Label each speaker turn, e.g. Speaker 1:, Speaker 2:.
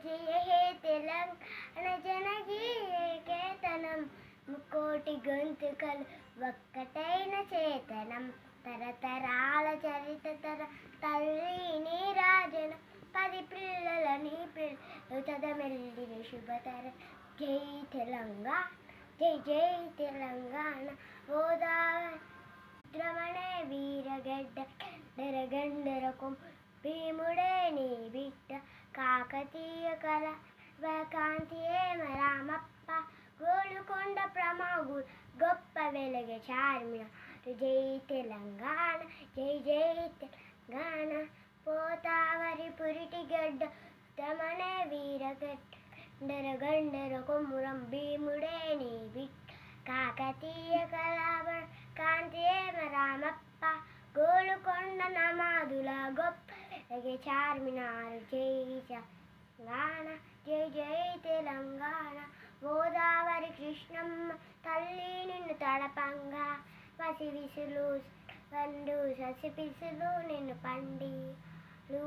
Speaker 1: జయ హే తెలంగాణ జనగీయ కేతనం ముకోటి గొంతుకలు ఒక్కటైన చేతనం తరతరాల చరిత తర తల్లి నీరాజన పది పిల్లల నీ పిల్లలు చదమెల్లిన శుభతర జై తెలంగాణ జై జై తెలంగాణ గోదావరి ద్రమణే వీరగడ్డ డరగండరకు భీముడే నీ బిడ్డ కాకతీయ కళ కాంతియే రామప్ప గోలుకొండ ప్రమాగుడు గొప్ప వెలుగే చార్మినార్ జై తెలంగాణ జై జై తెలంగాణ పోతావరి పురిటి గడ్డ దమనే వీరగడ్డ డరగండర కొమ్మురం భీముడే నీ బిడ్డ కాకతీయ కళాభ కాంతియే రామప్ప గోలుకొండ నమాదుల గొప్ప వెలుగే చార్మినార్ జై తెలంగాణ జై జై తెలంగాణ గోదావరి కృష్ణమ్మ తల్లి నిన్ను తడపంగా పసి విసులు పండు ససి పిసులు నిన్ను పండిలు